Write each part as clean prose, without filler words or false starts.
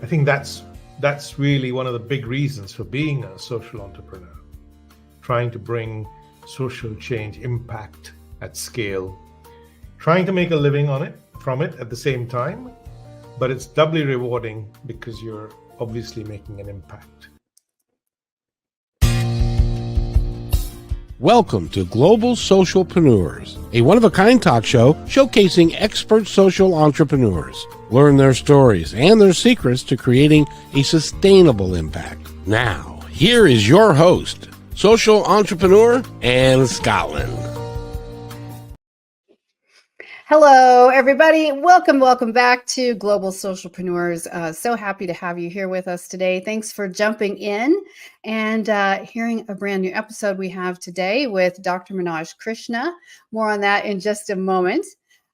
I think that's really one of the big reasons for being a social entrepreneur, trying to bring social change, impact at scale, trying to make a living from it at the same time, but it's doubly rewarding because you're obviously making an impact. Welcome to Global Socialpreneurs, a one-of-a-kind talk show showcasing expert social entrepreneurs. Learn their stories and their secrets to creating a sustainable impact. Now, here is your host, social entrepreneur Anne Scotland. Hello, everybody. Welcome back to Global Socialpreneurs. So happy to have you here with us today. Thanks for jumping in and hearing a brand new episode we have today with Dr. Manoj Krishna. More on that in just a moment.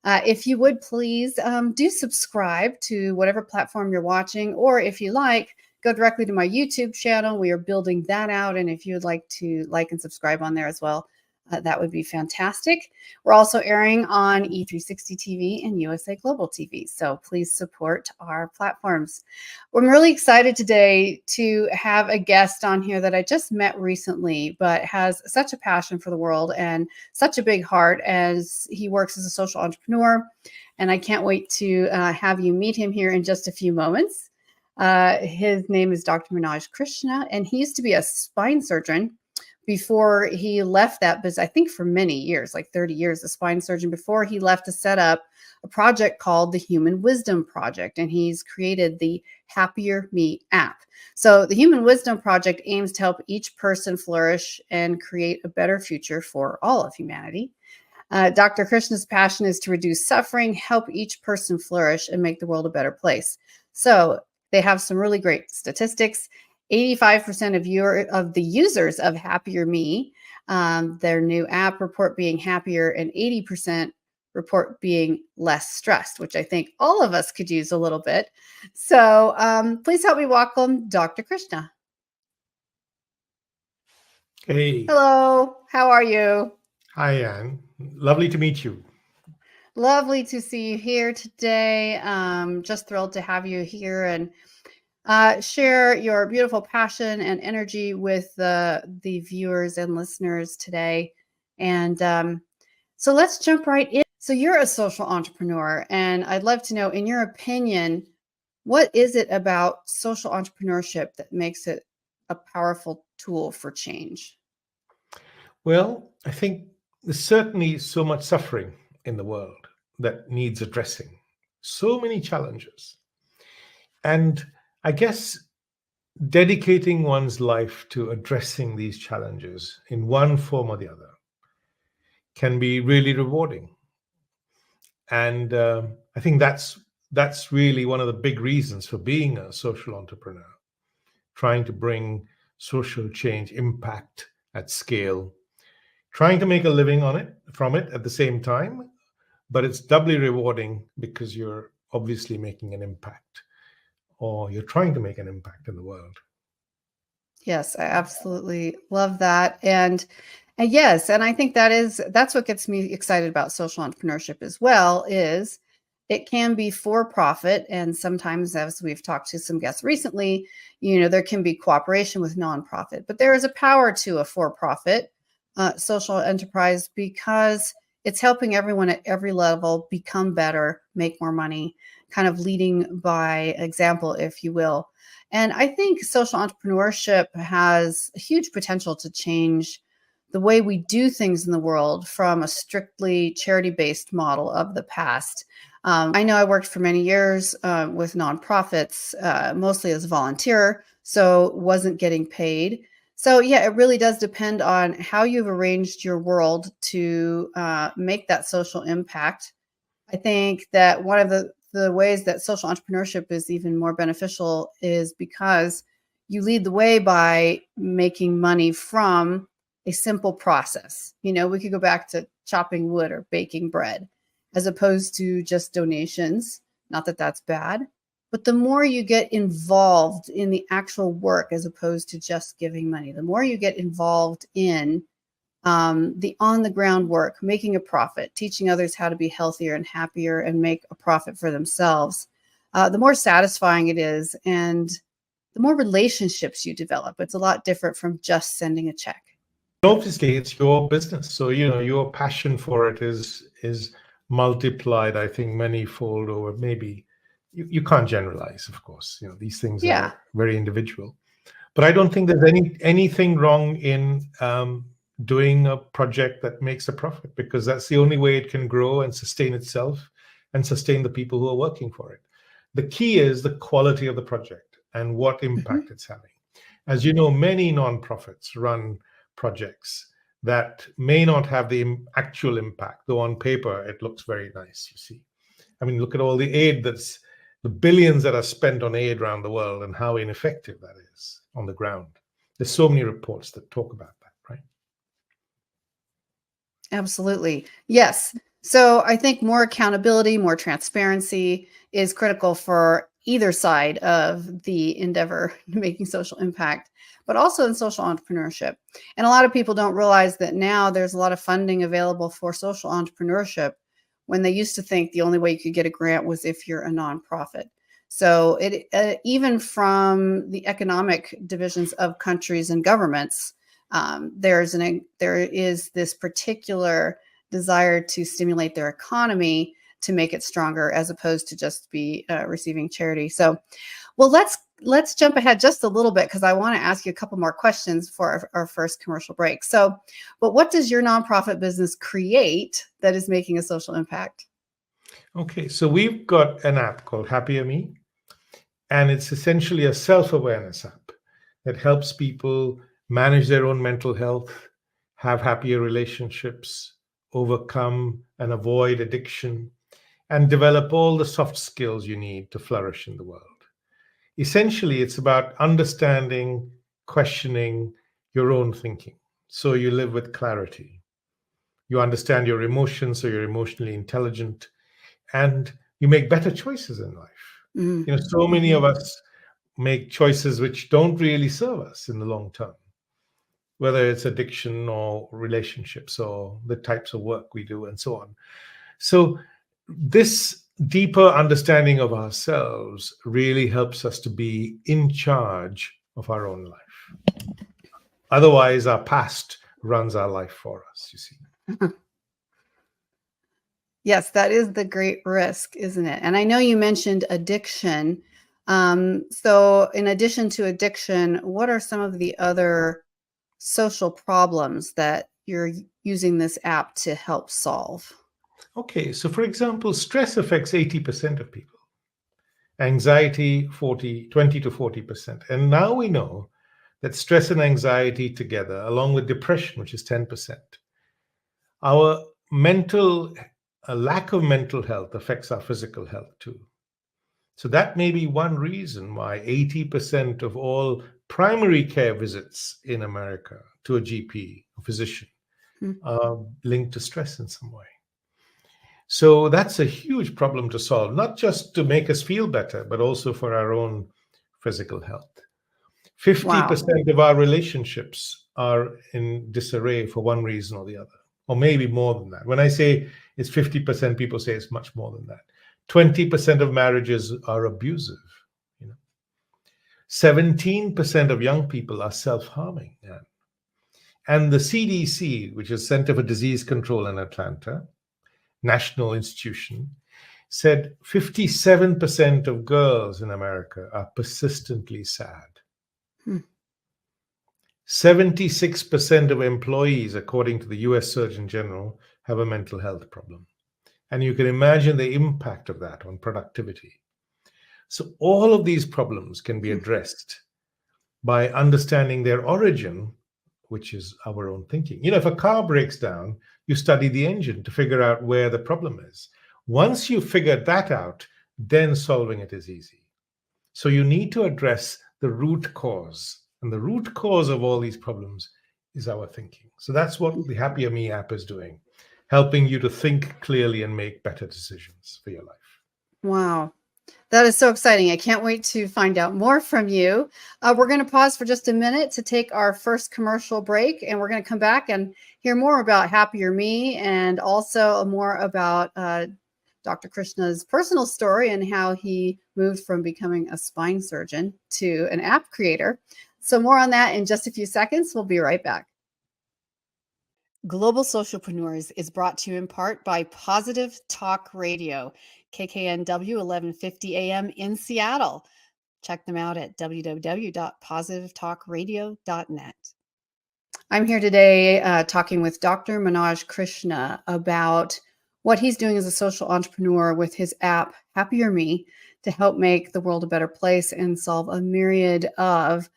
If you would please do subscribe to whatever platform you're watching, or if you like, go directly to my YouTube channel. We are building that out. And if you would like to like and subscribe on there as well, that would be fantastic. We're also airing on E360 TV and USA Global TV, so please support our platforms. I'm really excited today to have a guest on here that I just met recently, but has such a passion for the world and such a big heart as he works as a social entrepreneur. And I can't wait to have you meet him here in just a few moments. His name is Dr. Manoj Krishna, and he used to be a spine surgeon before he left that business, I think for many years, like 30 years, a spine surgeon, before he left to set up a project called the HumanWisdom Project. And he's created the HappierMe app. So the HumanWisdom Project aims to help each person flourish and create a better future for all of humanity. Dr. Krishna's passion is to reduce suffering, help each person flourish, and make the world a better place. So they have some really great statistics. 85% of the users of HappierMe, their new app, report being happier, and 80% report being less stressed, which I think all of us could use a little bit. So please help me welcome Dr. Krishna. Hey. Hello, how are you? Hi, Anne. Lovely to meet you. Lovely to see you here today. Just thrilled to have you here and share your beautiful passion and energy with the viewers and listeners today. And so let's jump right in. So you're a social entrepreneur, and I'd love to know, in your opinion, what is it about social entrepreneurship that makes it a powerful tool for change? Well, I think there's certainly so much suffering in the world that needs addressing. So many challenges. And I guess dedicating one's life to addressing these challenges in one form or the other can be really rewarding. And I think that's really one of the big reasons for being a social entrepreneur, trying to bring social change, impact at scale, trying to make a living from it at the same time, but it's doubly rewarding because you're obviously making an impact, or you're trying to make an impact in the world. Yes, I absolutely love that. And yes, and I think that's what gets me excited about social entrepreneurship as well, is it can be for profit. And sometimes, as we've talked to some guests recently, there can be cooperation with nonprofit, but there is a power to a for-profit social enterprise because it's helping everyone at every level become better, make more money, kind of leading by example, if you will. And I think social entrepreneurship has a huge potential to change the way we do things in the world from a strictly charity-based model of the past. I know I worked for many years with nonprofits, mostly as a volunteer, so wasn't getting paid. So yeah, it really does depend on how you've arranged your world to make that social impact. I think that one of the ways that social entrepreneurship is even more beneficial is because you lead the way by making money from a simple process. We could go back to chopping wood or baking bread as opposed to just donations. Not that that's bad, but the more you get involved in the actual work as opposed to just giving money, the more you get involved in the on-the-ground work, making a profit, teaching others how to be healthier and happier and make a profit for themselves, the more satisfying it is, and the more relationships you develop. It's a lot different from just sending a check. Obviously, it's your business, so your passion for it is multiplied, I think, manyfold over. Maybe you can't generalize, of course. These things Yeah. are very individual. But I don't think there's anything wrong in doing a project that makes a profit, because that's the only way it can grow and sustain itself and sustain the people who are working for it. The key is the quality of the project and what impact it's having. As you know, many nonprofits run projects that may not have the actual impact, though on paper it looks very nice, you see. I mean, look at all the aid the billions that are spent on aid around the world and how ineffective that is on the ground. There's so many reports that talk about that, right? Absolutely. Yes. So I think more accountability, more transparency is critical for either side of the endeavor making social impact, but also in social entrepreneurship. And a lot of people don't realize that now there's a lot of funding available for social entrepreneurship, when they used to think the only way you could get a grant was if you're a nonprofit. So even from the economic divisions of countries and governments, there is this particular desire to stimulate their economy to make it stronger, as opposed to just be receiving charity. So, well, let's jump ahead just a little bit, because I want to ask you a couple more questions for our first commercial break. So, but what does your nonprofit business create that is making a social impact? Okay, so we've got an app called HappierMe, and it's essentially a self-awareness app that helps people manage their own mental health, have happier relationships, overcome and avoid addiction, and develop all the soft skills you need to flourish in the world. Essentially, it's about understanding, questioning your own thinking, so you live with clarity. You understand your emotions, so you're emotionally intelligent, and you make better choices in life. So many of us make choices which don't really serve us in the long term, whether it's addiction or relationships or the types of work we do and so on. So this deeper understanding of ourselves really helps us to be in charge of our own life. Otherwise, our past runs our life for us, you see. Yes, that is the great risk, isn't it? And I know you mentioned addiction. So in addition to addiction, what are some of the other social problems that you're using this app to help solve? Okay, so for example, stress affects 80% of people. Anxiety, 20 to 40%. And now we know that stress and anxiety together, along with depression, which is 10%, our lack of mental health affects our physical health too. So that may be one reason why 80% of all primary care visits in America to a GP, a physician, are linked to stress in some way. So that's a huge problem to solve, not just to make us feel better, but also for our own physical health. 50% of our relationships are in disarray for one reason or the other, or maybe more than that. When I say it's 50%, people say it's much more than that. 20% of marriages are abusive. 17% of young people are self-harming. And the CDC, which is Center for Disease Control in Atlanta, national institution, said 57% of girls in America are persistently sad. 76% of employees, according to the US Surgeon General, have a mental health problem. And you can imagine the impact of that on productivity. So all of these problems can be addressed by understanding their origin, which is our own thinking. If a car breaks down, you study the engine to figure out where the problem is. Once you figure that out, then solving it is easy. So you need to address the root cause. And the root cause of all these problems is our thinking. So that's what the HappierMe app is doing, helping you to think clearly and make better decisions for your life. Wow. That is so exciting. I can't wait to find out more from you. We're going to pause for just a minute to take our first commercial break, and we're going to come back and hear more about HappierMe and also more about Dr. Krishna's personal story and how he moved from becoming a spine surgeon to an app creator. So more on that in just a few seconds. We'll be right back. Global Socialpreneurs is brought to you in part by Positive Talk Radio, KKNW 1150 AM in Seattle. Check them out at www.positivetalkradio.net. I'm here today talking with Dr. Manoj Krishna about what he's doing as a social entrepreneur with his app, HappierMe, to help make the world a better place and solve a myriad of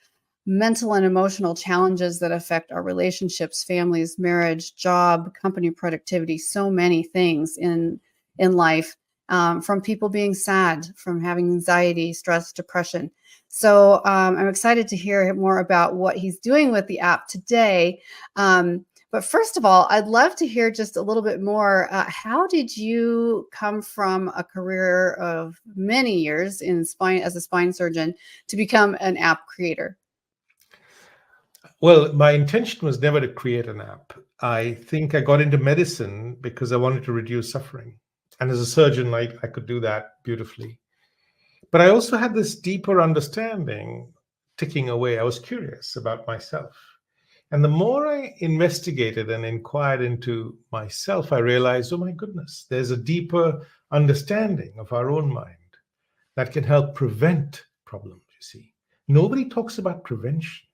mental and emotional challenges that affect our relationships, families, marriage, job, company productivity, so many things in life, from people being sad, from having anxiety, stress, depression. So I'm excited to hear more about what he's doing with the app today. But first of all, I'd love to hear just a little bit more. How did you come from a career of many years in spine as a spine surgeon to become an app creator? Well, my intention was never to create an app. I think I got into medicine because I wanted to reduce suffering. And as a surgeon, I could do that beautifully. But I also had this deeper understanding ticking away. I was curious about myself. And the more I investigated and inquired into myself, I realized, oh my goodness, there's a deeper understanding of our own mind that can help prevent problems, you see. Nobody talks about prevention,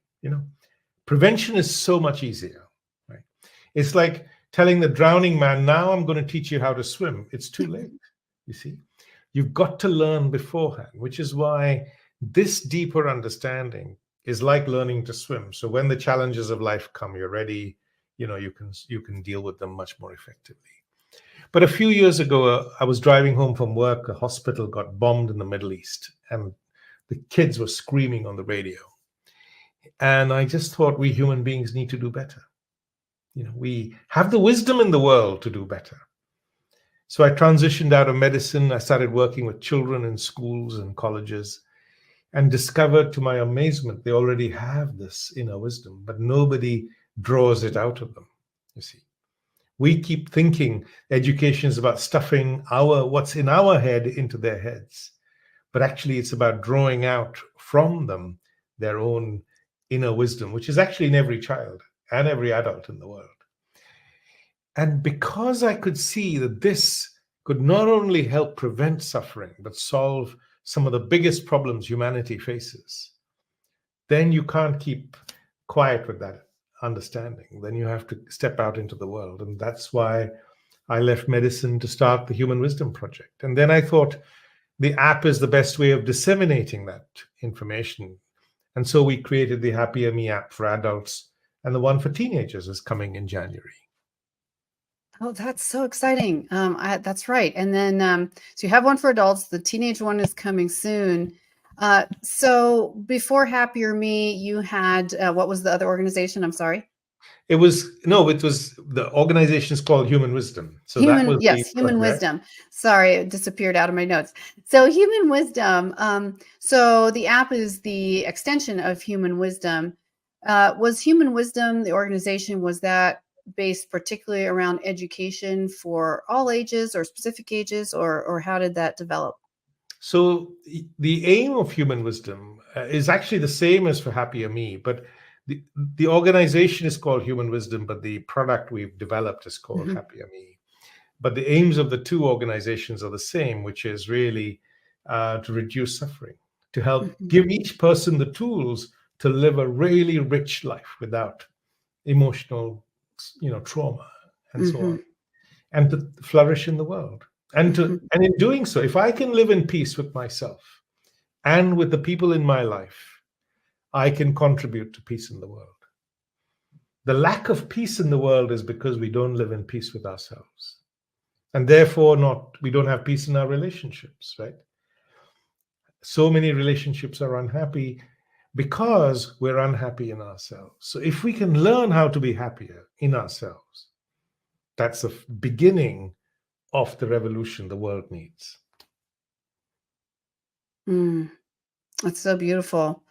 Prevention is so much easier, right? It's like telling the drowning man, now I'm going to teach you how to swim. It's too late, you see. You've got to learn beforehand, which is why this deeper understanding is like learning to swim. So when the challenges of life come, you're ready, you can deal with them much more effectively. But a few years ago, I was driving home from work. A hospital got bombed in the Middle East, and the kids were screaming on the radio. And I just thought we human beings need to do better. We have the wisdom in the world to do better. So I transitioned out of medicine. I started working with children in schools and colleges and discovered to my amazement, they already have this inner wisdom, but nobody draws it out of them, you see. We keep thinking education is about stuffing what's in our head into their heads. But actually, it's about drawing out from them their own inner wisdom, which is actually in every child and every adult in the world. And because I could see that this could not only help prevent suffering, but solve some of the biggest problems humanity faces, then you can't keep quiet with that understanding. Then you have to step out into the world. And that's why I left medicine to start the HumanWisdom project. And then I thought the app is the best way of disseminating that information. And so we created the HappierMe app for adults, and the one for teenagers is coming in January. Oh, that's so exciting. That's right. And then, so you have one for adults. The teenage one is coming soon. So before HappierMe, you had, what was the other organization? I'm sorry. It was the organization is called HumanWisdom. So HumanWisdom. Sorry, it disappeared out of my notes. So HumanWisdom. So the app is the extension of HumanWisdom. Was HumanWisdom, the organization, was that based particularly around education for all ages or specific ages, or how did that develop? So the aim of HumanWisdom is actually the same as for HappierMe, but the organization is called HumanWisdom, but the product we've developed is called HappierMe. But the aims of the two organizations are the same, which is really to reduce suffering, to help give each person the tools to live a really rich life without emotional, trauma and so on, and to flourish in the world. And in doing so, if I can live in peace with myself and with the people in my life, I can contribute to peace in the world. The lack of peace in the world is because we don't live in peace with ourselves. And therefore we don't have peace in our relationships, right? So many relationships are unhappy because we're unhappy in ourselves. So if we can learn how to be happier in ourselves, that's the beginning of the revolution the world needs. That's so beautiful.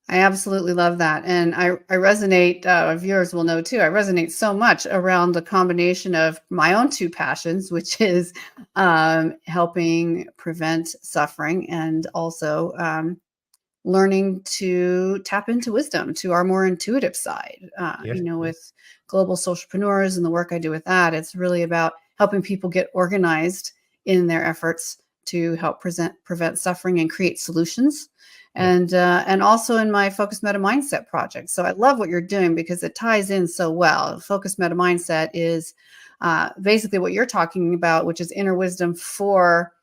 I absolutely love that. And I resonate, viewers will know too, I resonate so much around the combination of my own two passions, which is helping prevent suffering and also learning to tap into wisdom, to our more intuitive side. Yes, With global socialpreneurs and the work I do with that, it's really about helping people get organized in their efforts to help prevent suffering and create solutions. And also in my Focus Meta Mindset project. So I love what you're doing because it ties in so well. Focus Meta Mindset is basically what you're talking about, which is inner wisdom for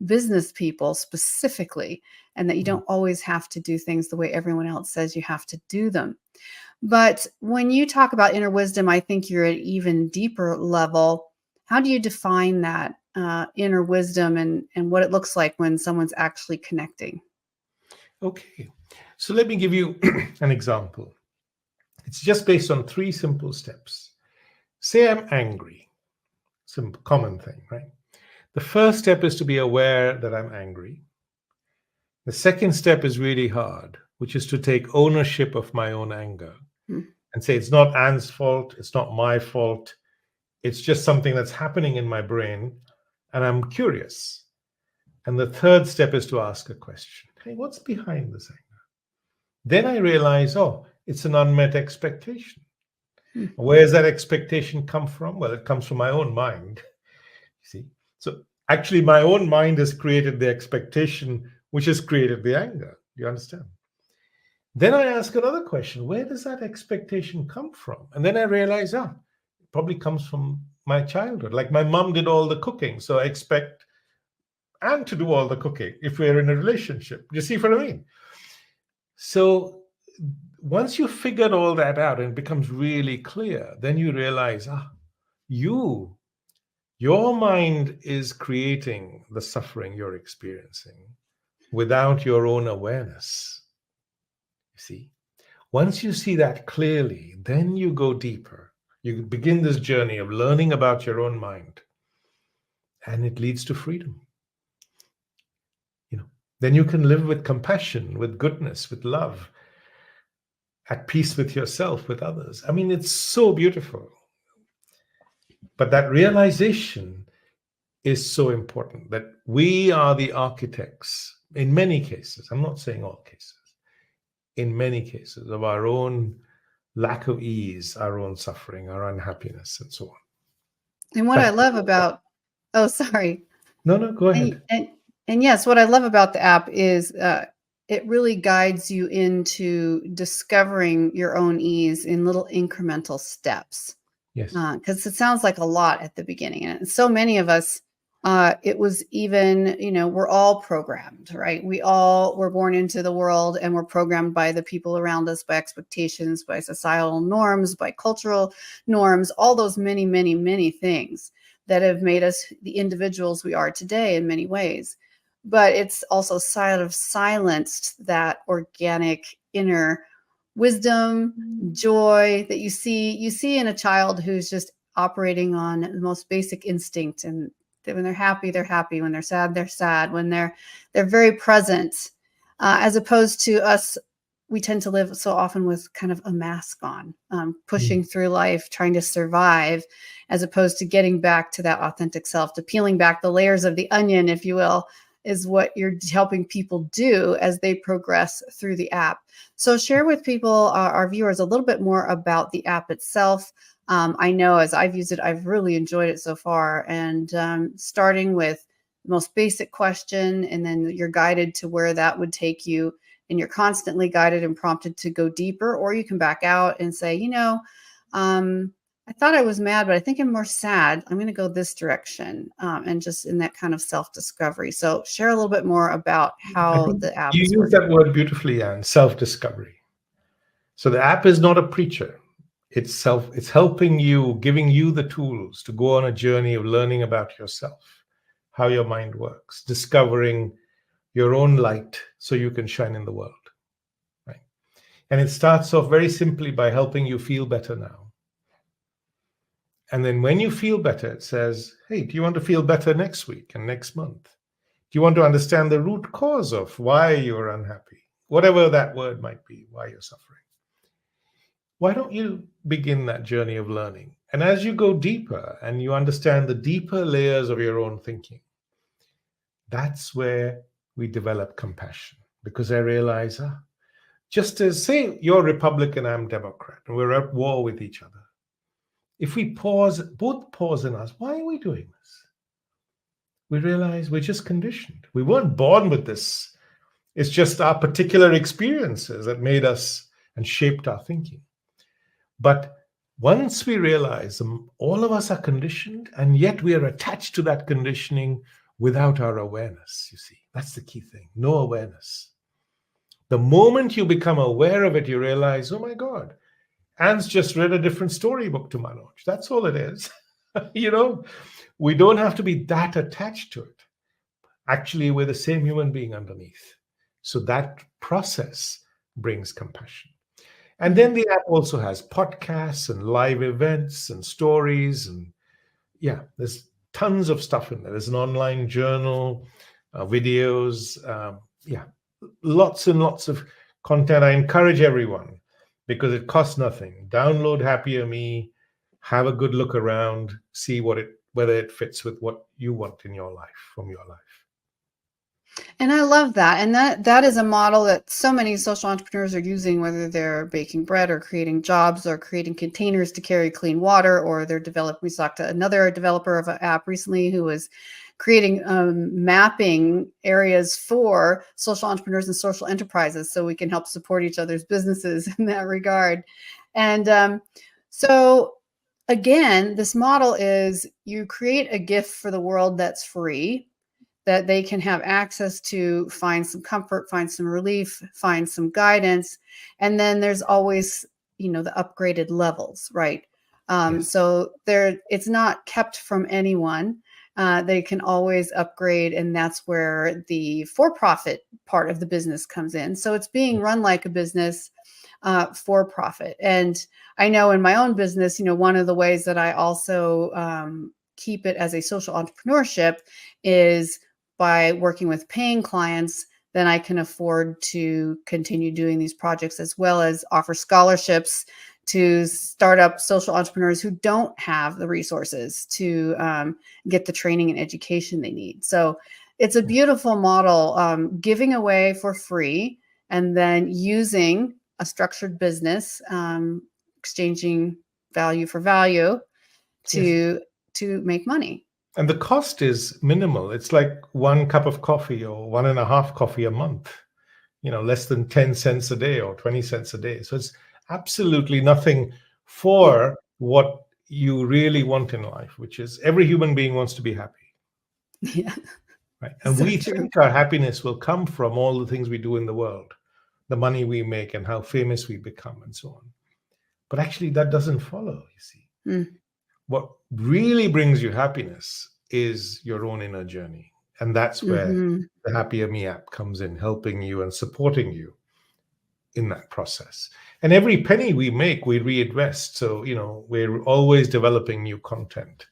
business people specifically, and that you don't always have to do things the way everyone else says you have to do them. But when you talk about inner wisdom, I think you're at an even deeper level. How do you define that inner wisdom and what it looks like when someone's actually connecting? Okay, so let me give you an example. It's just based on 3 simple steps. Say I'm angry. Simple, common thing, right? The first step is to be aware that I'm angry. The second step is really hard, which is to take ownership of my own anger and say, it's not Anne's fault, it's not my fault, it's just something that's happening in my brain, and I'm curious. And the third step is to ask a question. Hey, what's behind this anger? Then I realize, oh, it's an unmet expectation. Where does that expectation come from? Well, it comes from my own mind. You see? So actually, my own mind has created the expectation, which has created the anger. Do you understand? Then I ask another question. Where does that expectation come from? And then I realize, it probably comes from my childhood. Like my mom did all the cooking, so I expect Anne to do all the cooking if we're in a relationship. You see what I mean? So once you figured all that out and it becomes really clear, then you realize, your mind is creating the suffering you're experiencing without your own awareness. You see? Once you see that clearly, then you go deeper. You begin this journey of learning about your own mind, and it leads to freedom. Then you can live with compassion, with goodness, with love, at peace with yourself, with others. I mean, it's so beautiful. But that realization is so important, that we are the architects, in many cases, I'm not saying all cases, in many cases, of our own lack of ease, our own suffering, our unhappiness, and so on. And what I love about, sorry. No, go ahead. And yes, what I love about the app is it really guides you into discovering your own ease in little incremental steps. Yes. Because it sounds like a lot at the beginning. And so many of us, it was even, we're all programmed, right? We all were born into the world and we're programmed by the people around us, by expectations, by societal norms, by cultural norms, all those many, many, many things that have made us the individuals we are today in many ways. But it's also silenced that organic inner wisdom, joy that you see in a child who's just operating on the most basic instinct. And when they're happy, they're happy. When they're sad, they're sad. When they're very present, as opposed to us, we tend to live so often with kind of a mask on, pushing through life, trying to survive, as opposed to getting back to that authentic self, to peeling back the layers of the onion, if you will, is what you're helping people do as they progress through the app. So share with people, our viewers, a little bit more about the app itself. I know as I've used it, I've really enjoyed it so far. And starting with the most basic question, and then you're guided to where that would take you. And you're constantly guided and prompted to go deeper, or you can back out and say, I thought I was mad, but I think I'm more sad. I'm going to go this direction, and just in that kind of self-discovery. So share a little bit more about how the app you is use working. that word beautifully, Anne, self-discovery. So the app is not a preacher. It's helping you, giving you the tools to go on a journey of learning about yourself, how your mind works, discovering your own light so you can shine in the world. Right? And it starts off very simply by helping you feel better now. And then when you feel better, it says, hey, do you want to feel better next week and next month? Do you want to understand the root cause of why you're unhappy? whatever that word might be, why you're suffering. Why don't you begin that journey of learning? And as you go deeper and you understand the deeper layers of your own thinking, that's where we develop compassion. Because I realize, just as, say, you're Republican, I'm Democrat, and we're at war with each other. If we pause, both pause in us, why are we doing this? We realize we're just conditioned. We weren't born with this. It's just our particular experiences that made us and shaped our thinking. But once we realize all of us are conditioned, and yet we are attached to that conditioning without our awareness, you see, that's the key thing, no awareness. The moment you become aware of it, you realize, oh my God, Anne's just read a different storybook to Manoj. That's all it is. We don't have to be that attached to it. Actually, we're the same human being underneath. So that process brings compassion. And then the app also has podcasts and live events and stories. And there's tons of stuff in there. There's an online journal, videos. Lots and lots of content. I encourage everyone, because it costs nothing. Download HappierMe, have a good look around, see whether it fits with what you want in your life, from your life. And I love that. And that is a model that so many social entrepreneurs are using, whether they're baking bread or creating jobs or creating containers to carry clean water, or they're developing. We talked to another developer of an app recently who was creating mapping areas for social entrepreneurs and social enterprises so we can help support each other's businesses in that regard. And so again, this model is you create a gift for the world that's free, that they can have access to, find some comfort, find some relief, find some guidance. And then there's always, the upgraded levels, right? Yes. So it's not kept from anyone. They can always upgrade, and that's where the for-profit part of the business comes in. So it's being run like a business for profit. And I know in my own business, one of the ways that I also keep it as a social entrepreneurship is by working with paying clients. Then I can afford to continue doing these projects, as well as offer scholarships to startup social entrepreneurs who don't have the resources to get the training and education they need. So it's a beautiful model, giving away for free and then using a structured business, exchanging value for value to make money. And the cost is minimal. It's like 1 cup of coffee or 1.5 coffee a month, less than 10 cents a day or 20 cents a day. So it's absolutely nothing for what you really want in life, which is every human being wants to be happy. Yeah. Right. And So we true. think our happiness will come from all the things we do in the world, the money we make and how famous we become and so on. But actually that doesn't follow, you see. What really brings you happiness is your own inner journey. And that's where the HappierMe app comes in, helping you and supporting you in that process. And every penny we make, we reinvest. So, we're always developing new content.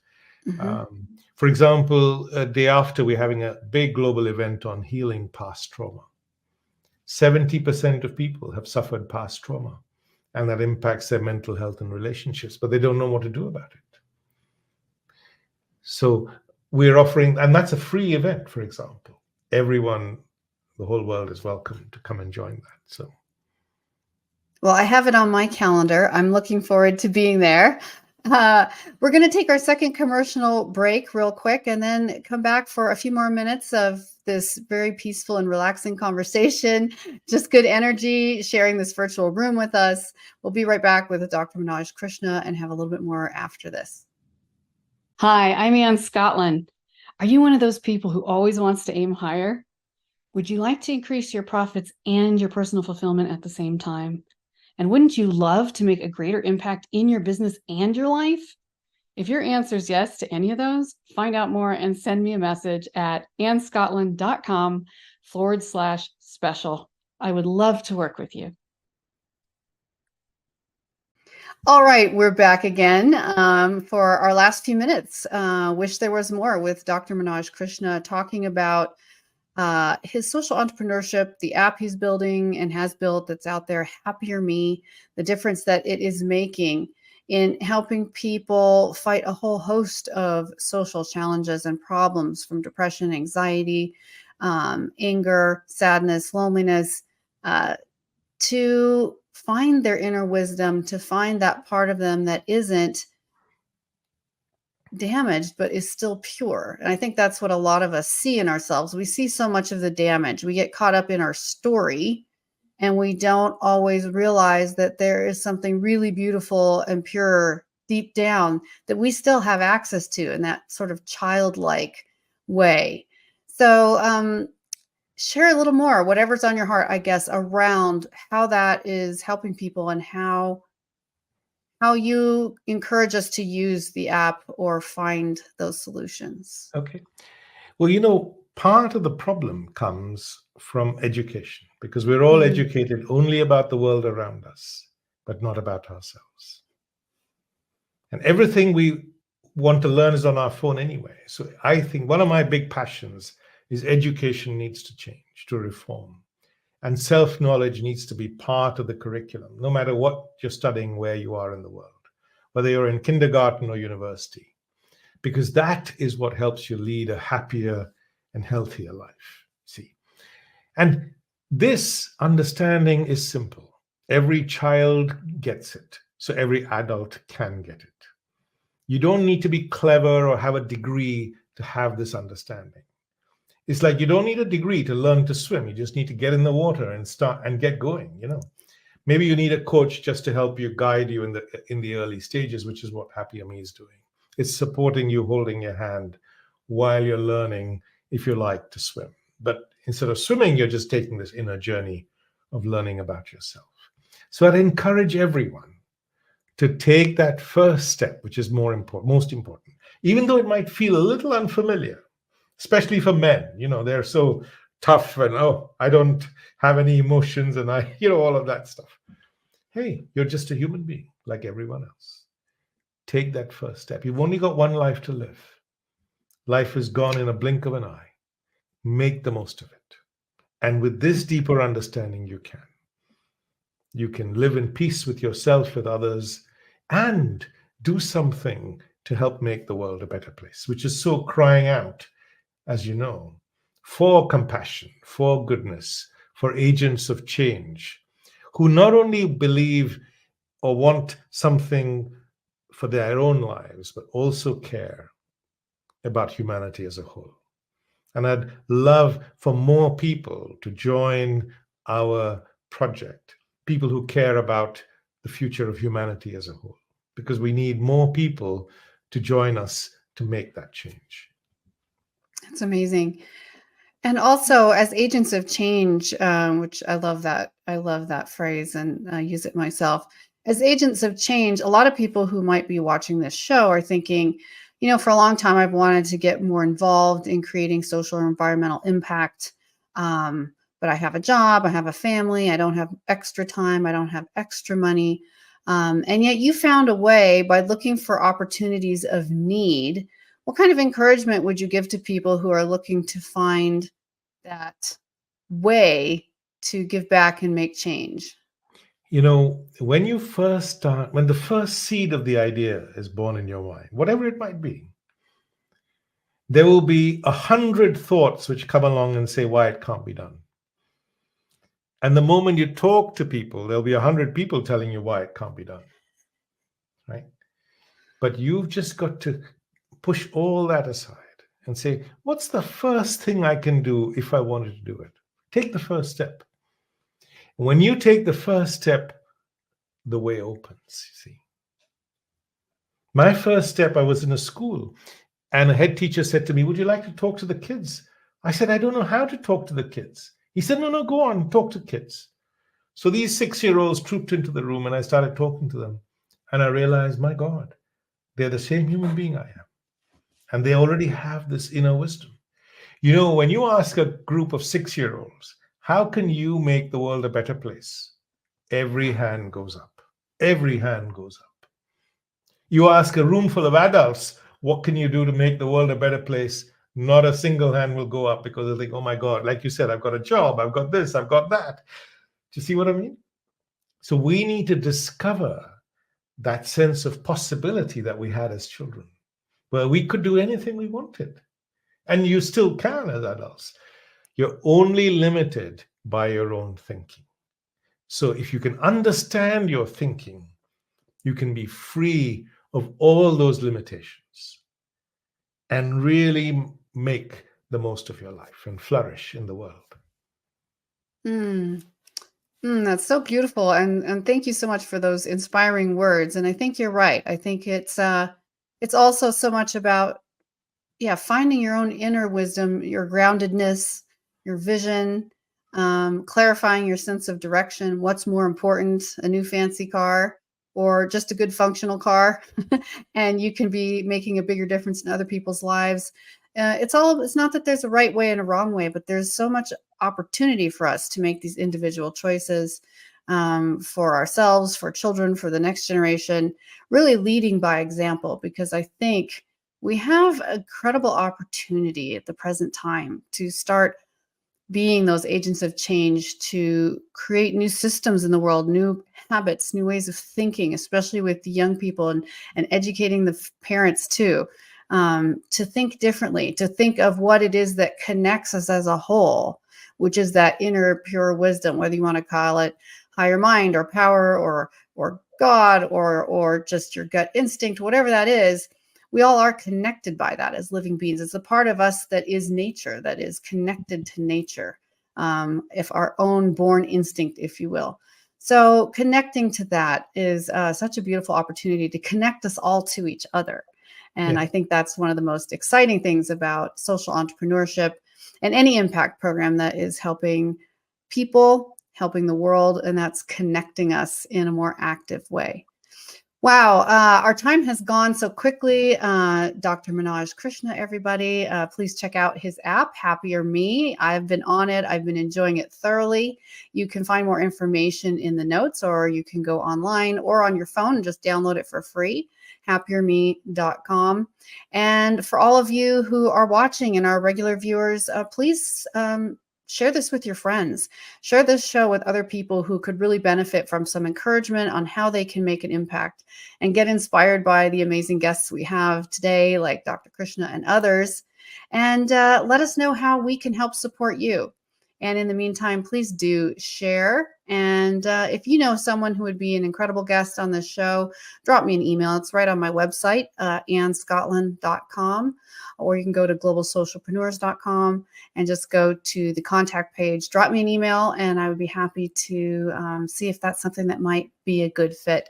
For example, a day after, we're having a big global event on healing past trauma. 70% of people have suffered past trauma, and that impacts their mental health and relationships, but they don't know what to do about it. So we're offering, and that's a free event, for example. Everyone, the whole world is welcome to come and join that. So, well, I have it on my calendar. I'm looking forward to being there. We're going to take our second commercial break real quick and then come back for a few more minutes of this very peaceful and relaxing conversation. Just good energy, sharing this virtual room with us. We'll be right back with Dr. Manoj Krishna and have a little bit more after this. Hi, I'm Anne Scottlin. Are you one of those people who always wants to aim higher? Would you like to increase your profits and your personal fulfillment at the same time? And wouldn't you love to make a greater impact in your business and your life? If your answer is yes to any of those, find out more and send me a message at annescotland.com/special. I would love to work with you. All right, we're back again for our last few minutes. Wish there was more with Dr. Manoj Krishna talking about his social entrepreneurship, the app he's building and has built that's out there, HappierMe, the difference that it is making in helping people fight a whole host of social challenges and problems, from depression, anxiety, anger, sadness, loneliness, to find their inner wisdom, to find that part of them that isn't damaged but is still pure. And I think that's what a lot of us see in ourselves. We see so much of the damage. We get caught up in our story, and we don't always realize that there is something really beautiful and pure deep down that we still have access to in that sort of childlike way. So share a little more, whatever's on your heart, I guess, around how that is helping people and how you encourage us to use the app or find those solutions. Okay. Well, part of the problem comes from education, because we're all educated only about the world around us, but not about ourselves. And everything we want to learn is on our phone anyway. So I think one of my big passions is education needs to change, to reform. And self-knowledge needs to be part of the curriculum, no matter what you're studying, where you are in the world, whether you're in kindergarten or university, because that is what helps you lead a happier and healthier life. See, and this understanding is simple. Every child gets it, so every adult can get it. You don't need to be clever or have a degree to have this understanding. It's like you don't need a degree to learn to swim. You just need to get in the water and start and get going. Maybe you need a coach just to help you, guide you in the early stages, which is what HappierMe is doing. It's supporting you, holding your hand while you're learning, if you like, to swim. But instead of swimming, you're just taking this inner journey of learning about yourself. So I'd encourage everyone to take that first step, which is most important, even though it might feel a little unfamiliar, especially for men. They're so tough and, I don't have any emotions and all of that stuff. Hey, you're just a human being like everyone else. Take that first step. You've only got one life to live. Life is gone in a blink of an eye. Make the most of it. And with this deeper understanding, you can live in peace with yourself, with others, and do something to help make the world a better place, which is so crying out, as you know, for compassion, for goodness, for agents of change, who not only believe or want something for their own lives, but also care about humanity as a whole. And I'd love for more people to join our project, people who care about the future of humanity as a whole, because we need more people to join us to make that change. That's amazing. And also, as agents of change, which I love that phrase and I use it myself. As agents of change, a lot of people who might be watching this show are thinking, for a long time, I've wanted to get more involved in creating social or environmental impact. But I have a job, I have a family, I don't have extra time, I don't have extra money. And yet you found a way by looking for opportunities of need. What kind of encouragement would you give to people who are looking to find that way to give back and make change? When you first start, when the first seed of the idea is born in your mind, whatever it might be, there will be 100 thoughts which come along and say why it can't be done. And the moment you talk to people, there'll be 100 people telling you why it can't be done, right? But you've just got to push all that aside and say, what's the first thing I can do if I wanted to do it? Take the first step. When you take the first step, the way opens, you see. My first step, I was in a school and a head teacher said to me, would you like to talk to the kids? I said, I don't know how to talk to the kids. He said, no, go on, talk to kids. So these 6-year-olds trooped into the room and I started talking to them. And I realized, my God, they're the same human being I am. And they already have this inner wisdom. When you ask a group of 6-year-olds, how can you make the world a better place? Every hand goes up. Every hand goes up. You ask a room full of adults, what can you do to make the world a better place? Not a single hand will go up because they'll think, oh my God, like you said, I've got a job, I've got this, I've got that. Do you see what I mean? So we need to discover that sense of possibility that we had as children, where we could do anything we wanted. And you still can as adults. You're only limited by your own thinking. So if you can understand your thinking, you can be free of all those limitations and really make the most of your life and flourish in the world. That's so beautiful. And thank you so much for those inspiring words. And I think you're right. I think it's also so much about, finding your own inner wisdom, your groundedness, your vision, clarifying your sense of direction. What's more important, a new fancy car or just a good functional car? And you can be making a bigger difference in other people's lives. It's not that there's a right way and a wrong way, but there's so much opportunity for us to make these individual choices for ourselves, for children, for the next generation, really leading by example, because I think we have a credible opportunity at the present time to start being those agents of change, to create new systems in the world, new habits, new ways of thinking, especially with the young people, and educating the parents too, to think differently, to think of what it is that connects us as a whole, which is that inner pure wisdom, whether you want to call it higher mind or power or God or just your gut instinct, whatever that is. We all are connected by that as living beings. It's a part of us that is nature, that is connected to nature, if our own born instinct, if you will. So connecting to that is such a beautiful opportunity to connect us all to each other. And I think that's one of the most exciting things about social entrepreneurship and any impact program that is helping people, helping the world, and that's connecting us in a more active way. Wow, our time has gone so quickly. Dr. Manoj Krishna, everybody, please check out his app, HappierMe. I've been on it. I've been enjoying it thoroughly. You can find more information in the notes, or you can go online or on your phone and just download it for free, HappierMe.com. And for all of you who are watching and our regular viewers, please share this with your friends. Share this show with other people who could really benefit from some encouragement on how they can make an impact, and get inspired by the amazing guests we have today, like Dr. Krishna and others. And let us know how we can help support you. And in the meantime, please do share. And if you know someone who would be an incredible guest on this show, drop me an email. It's right on my website, AnnScotland.com, or you can go to globalsocialpreneurs.com and just go to the contact page, drop me an email, and I would be happy to see if that's something that might be a good fit.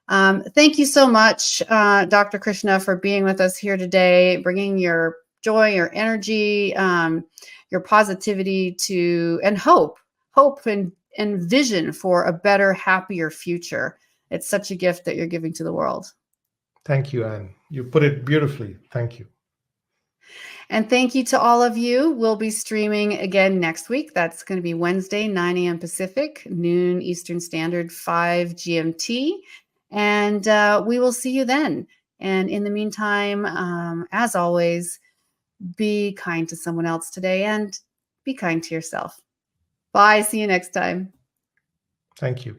Thank you so much, Dr. Krishna, for being with us here today, bringing your joy, your energy, your positivity and hope and vision for a better, happier future. It's such a gift that you're giving to the world. Thank you, Anne. You put it beautifully. Thank you. And thank you to all of you. We'll be streaming again next week. That's going to be Wednesday, 9 a.m. Pacific, noon Eastern Standard, 5 GMT. And we will see you then. And in the meantime, as always, be kind to someone else today and be kind to yourself. Bye. See you next time. Thank you.